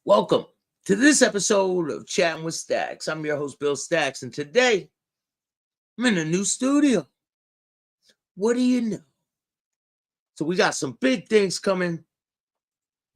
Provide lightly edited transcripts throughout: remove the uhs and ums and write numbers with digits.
Welcome to this episode of Chatting with Staxx. I'm your host, Bill Staxx, and today I'm in a new studio. What do you know? So we got some big things coming.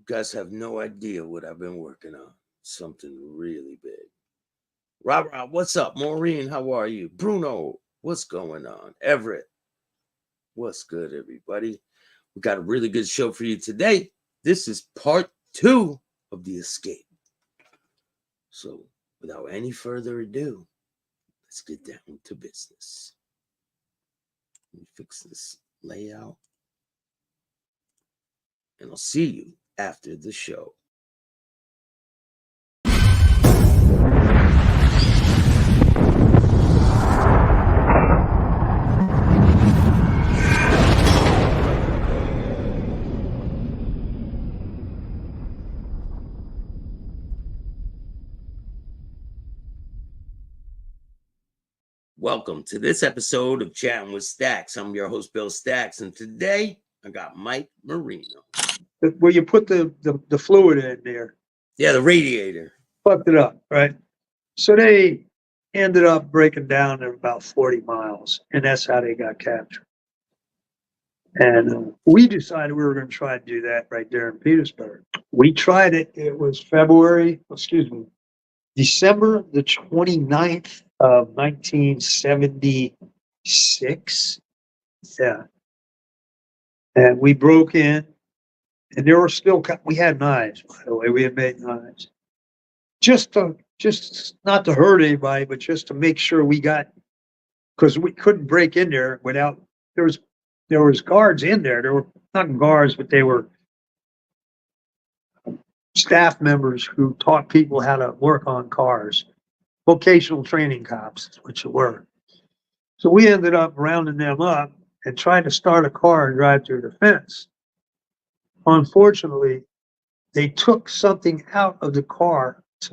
You guys have no idea what I've been working on. Something really big. Rob, what's up? Maureen, how are you? Bruno, what's going on? Everett, what's good, everybody? We got a really good show for you today. This is part 2 of The Escape. So, without any further ado, let's get down to business. Let me fix this layout. And I'll see you after the show. Welcome to this episode of Chatting with Staxx. I'm your host, Bill Staxx, and today I got Mike Marino. Where you put the fluid in there, Yeah, the radiator. fucked it up, right? So they ended up breaking down at about 40 miles, and that's how they got captured. And we decided we were going to try to do that right there in Petersburg. We tried it. It was December the 29th of 1976. Yeah. And we broke in, and there were still, we had knives, by the way. We had made knives. Just not to hurt anybody, but just to make sure we got, because we couldn't break in there without, there was guards in there. There were not guards, but they were staff members who taught people how to work on cars. Vocational training cops, is what you were. So we ended up rounding them up and trying to start a car and drive through the fence. Unfortunately, they took something out of the car. It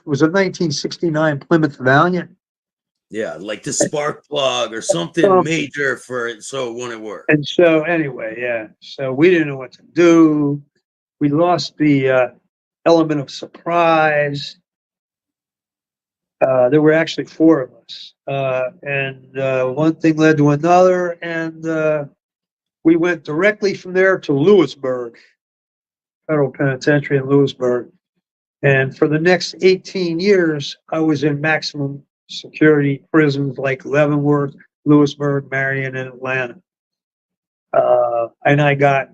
was a 1969 Plymouth Valiant. Yeah, like the spark plug or something major for it, so it wouldn't work. And so anyway, yeah. So we didn't know what to do. We lost the element of surprise. There were actually 4 of us. And one thing led to another. And we went directly from there to Lewisburg, Federal Penitentiary in Lewisburg. And for the next 18 years, I was in maximum security prisons like Leavenworth, Lewisburg, Marion, and Atlanta. And I got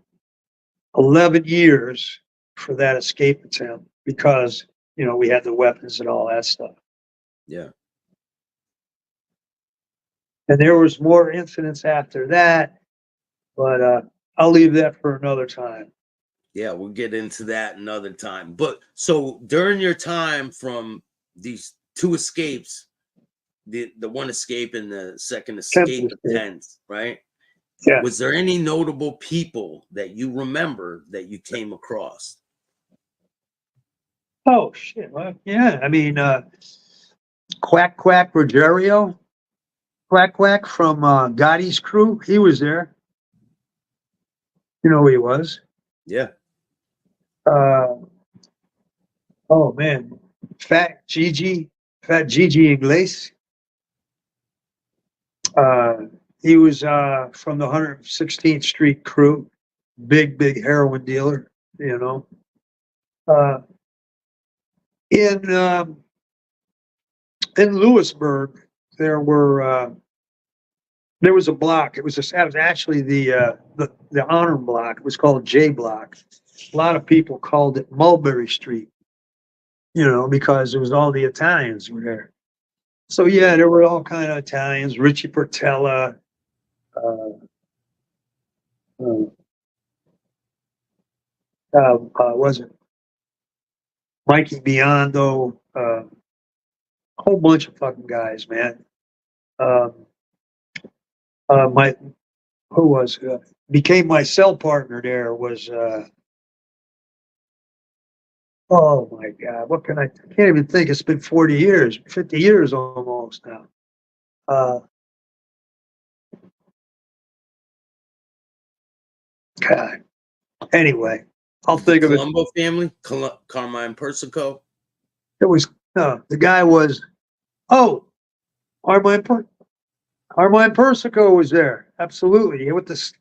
11 years for that escape attempt because, we had the weapons and all that stuff. Yeah. And there was more incidents after that, but I'll leave that for another time. Yeah, we'll get into that another time. But so during your time from these 2 escapes, the one escape and the second escape attempt, right? Yeah. Was there any notable people that you remember that you came across? Oh shit! Well, yeah. I mean, Quack Rogerio, Quack from Gotti's crew. He was there. You know who he was? Yeah. Oh man, Fat Gigi Ingles. He was from the 116th Street crew, big heroin dealer. In Lewisburg, there was a block. It was actually the honor block. It was called J Block. A lot of people called it Mulberry Street, because it was all the Italians were there. So yeah, there were all kind of Italians. Richie Portella, was it Mikey Biondo? A whole bunch of fucking guys, man. Became my cell partner there was oh my God, I can't even think. It's been 40 years, 50 years almost now. God. Anyway, I'll The think of it. Colombo family, Carmine Persico. It was the guy was Carmine Carmine Persico was there. Absolutely, with this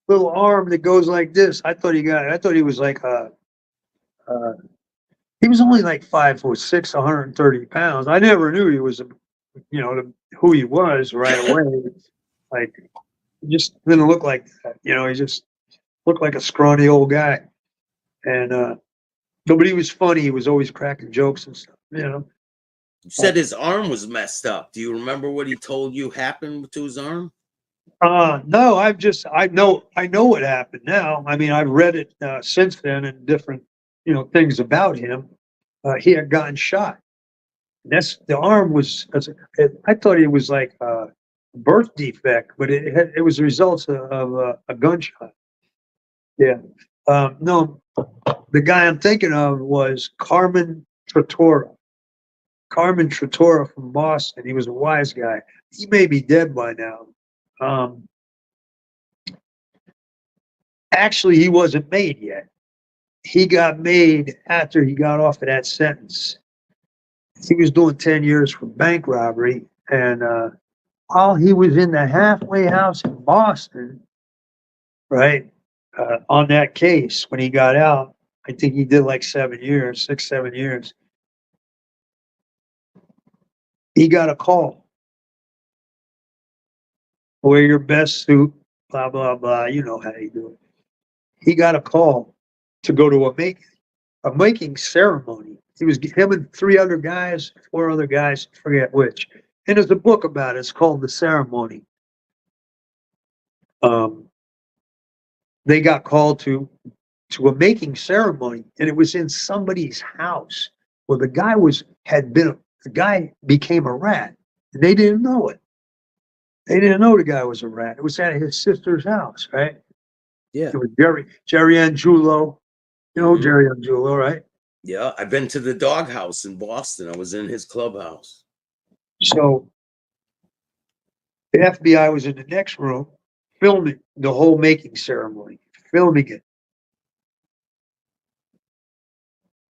little arm that goes like this. I thought he was like uh, he was only like 5'6", 130 pounds. I never knew he was, who he was right away. Like, he just didn't look like that. He just looked like a scrawny old guy. And no, but he was funny. He was always cracking jokes and stuff. You said his arm was messed up. Do you remember what he told you happened to his arm? No, I know what happened now. I mean, I've read it since then and different, things about him. He had gotten shot. The arm was. I thought it was like a birth defect, but it was the results of a gunshot. Yeah. No, the guy I'm thinking of was Carmen Trattora. Carmen Trattora from Boston. He was a wise guy. He may be dead by now. Um, Actually, he wasn't made yet. He got made after he got off of that sentence. He was doing 10 years for bank robbery. And while he was in the halfway house in Boston, right, on that case, when he got out, I think he did like 7 years, 6, 7 years. He got a call. Wear your best suit, blah, blah, blah. You know how you do it. He got a call to go to a making ceremony. He was him and 3 other guys, 4 other guys, forget which. And there's a book about it. It's called The Ceremony. They got called to a making ceremony, and it was in somebody's house. Well, the guy became a rat, and they didn't know it. They didn't know the guy was a rat. It was at his sister's house, right? Yeah. It was Jerry Angiulo. You know Jerry Angiulo, right? Yeah, I've been to the doghouse in Boston. I was in his clubhouse. So the FBI was in the next room filming the whole making ceremony, filming it.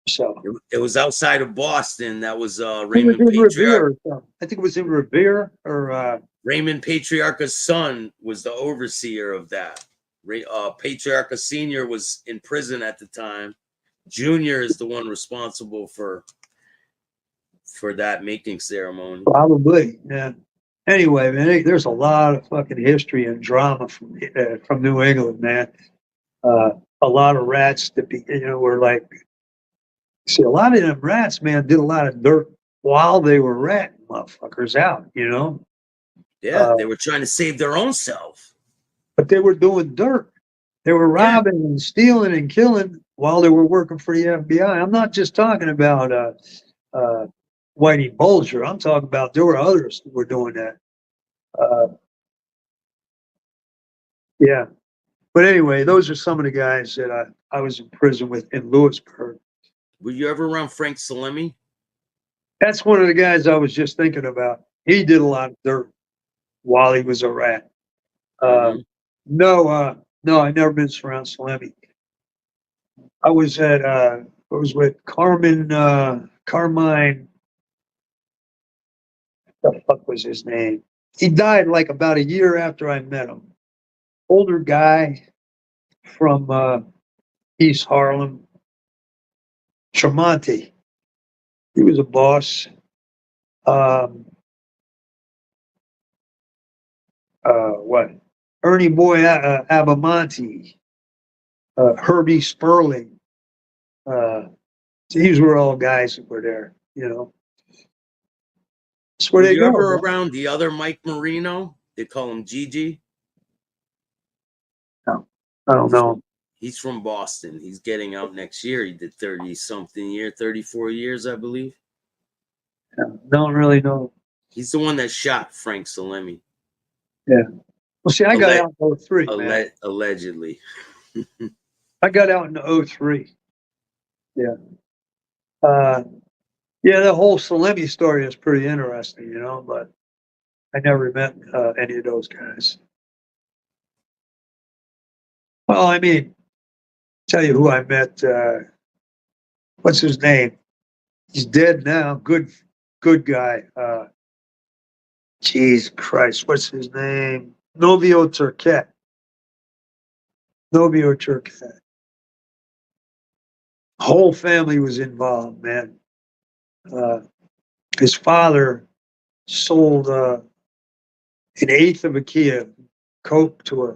So It was outside of Boston. That was it was Raymond in Patriarch. Revere or something. I think it was in Revere or Raymond Patriarcha's son was the overseer of that. Patriarcha Senior was in prison at the time. Junior is the one responsible for that making ceremony. probably, yeah. Anyway, man, there's a lot of fucking history and drama from New England, man. A lot of rats that were like, see, a lot of them rats, man, did a lot of dirt while they were ratting motherfuckers out, Yeah, they were trying to save their own self. But they were doing dirt. They were robbing and stealing and killing while they were working for the FBI. I'm not just talking about Whitey Bulger. I'm talking about there were others that were doing that. Yeah. But anyway, those are some of the guys that I was in prison with in Lewisburg. Were you ever around Frank Salemi? That's one of the guys I was just thinking about. He did a lot of dirt while he was a rat. No, I never been around Salemi. I was with Carmine. What the fuck was his name? He died like about a year after I met him. Older guy from East Harlem. Tremonti. He was a boss. What? Ernie Boy Abamonte. Herbie Sperling. These were all guys that were there, That's where Were they you go. ever Man. around the other Mike Marino? They call him Gigi. No, I don't know. He's from Boston. He's getting out next year. He did 30-something year, 34 years, I believe. No, don't really know. He's the one that shot Frank Salemi. Yeah. Well, see, I got out in 03, man. Allegedly. I got out in 03. Yeah. Yeah, the whole Salemi story is pretty interesting, but I never met any of those guys. Well, I mean, Tell you who I met. What's his name? He's dead now. Good guy. Jeez Christ, what's his name? Novio Turquette. Novio Turquette. Whole family was involved, man. His father sold an eighth of a Kia Coke to a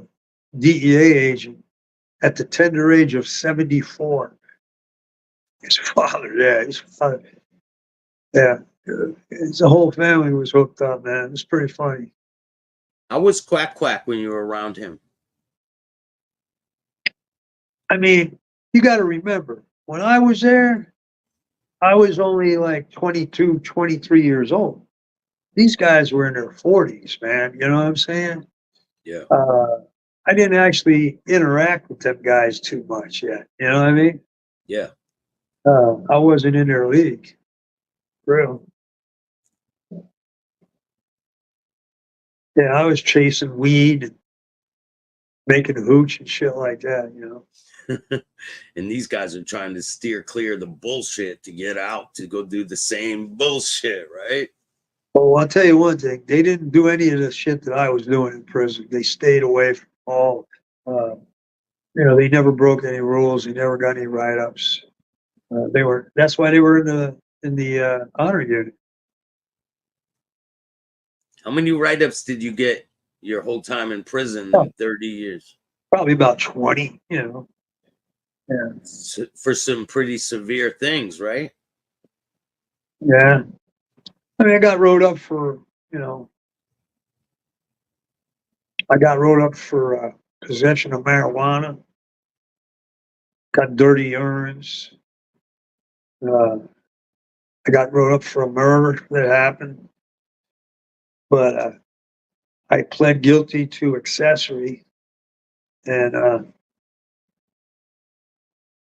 DEA agent at the tender age of 74. His father, yeah. His whole family was hooked up, man. It's pretty funny. I was Quack Quack when you were around him. I mean, you got to remember, when I was there, I was only like 22, 23 years old. These guys were in their 40s, man. You know what I'm saying? Yeah. I didn't actually interact with them guys too much yet. You know what I mean? Yeah. I wasn't in their league. Real. Yeah, I was chasing weed and making hooch and shit like that, you know. And these guys are trying to steer clear of the bullshit to get out to go do the same bullshit, right? Well, I'll tell you one thing. They didn't do any of the shit that I was doing in prison. They stayed away from all, you know, they never broke any rules. They never got any write-ups. That's why they were in the honor unit. How many write-ups did you get your whole time in prison in 30 years? Probably about 20, you know. Yeah. For some pretty severe things, right? Yeah. I mean, I got wrote up for, you know, possession of marijuana, got dirty urines. I got wrote up for a murder that happened, but I pled guilty to accessory, and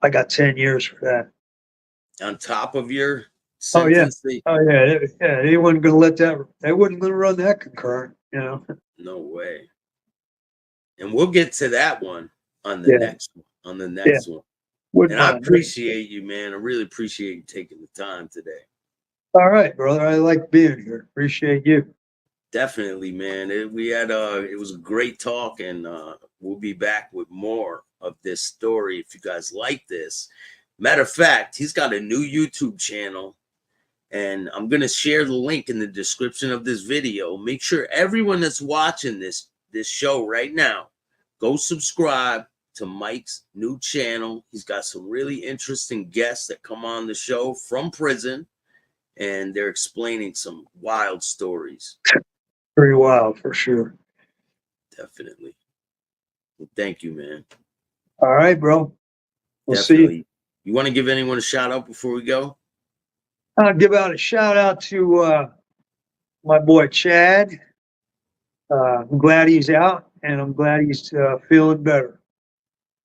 I got 10 years for that. On top of your Oh yeah, sentence? They wasn't gonna let that. They wasn't gonna run that concurrent, you know. No way. And we'll get to that one on the Yeah. next one. On the next one. Wouldn't And I mind. appreciate you, man. I really appreciate you taking the time today. All right, brother. I like being here. Appreciate you. Definitely, man. It was a great talk, and we'll be back with more of this story if you guys like this. Matter of fact, he's got a new YouTube channel, and I'm gonna share the link in the description of this video. Make sure everyone that's watching this show right now, go subscribe to Mike's new channel. He's got some really interesting guests that come on the show from prison, and they're explaining some wild stories. Pretty wild for sure. Definitely. Well, thank you, man. All right, bro. We'll Definitely. see. You want to give anyone a shout out before we go? I'll give out a shout out to my boy Chad. I'm glad he's out, and I'm glad he's feeling better.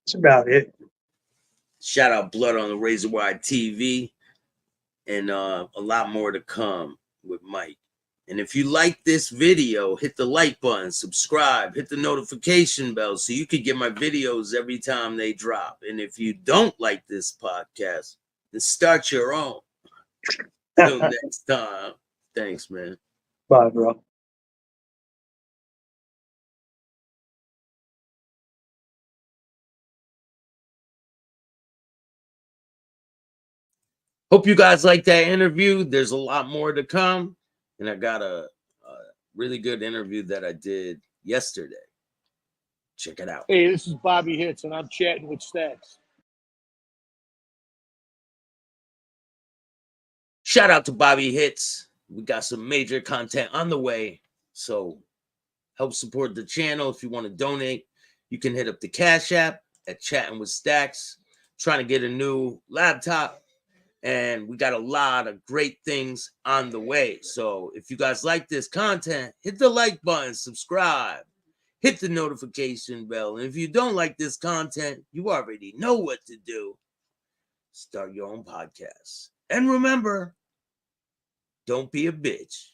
That's about it. Shout out Blood on the Razor Wire TV, and a lot more to come with Mike. And if you like this video, hit the like button, subscribe, hit the notification bell so you can get my videos every time they drop. And if you don't like this podcast, then start your own. Till next time. Thanks, man. Bye, bro. Hope you guys like that interview. There's a lot more to come. And I got a really good interview that I did yesterday. Check it out. Hey, this is Bobby Hits, and I'm chatting with Staxx. Shout out to Bobby Hits. We got some major content on the way. So help support the channel. If you want to donate, you can hit up the Cash App at Chattin with Staxx. Trying to get a new laptop. And we got a lot of great things on the way. So if you guys like this content, hit the like button, subscribe, hit the notification bell. And if you don't like this content, you already know what to do. Start your own podcast. And remember, don't be a bitch.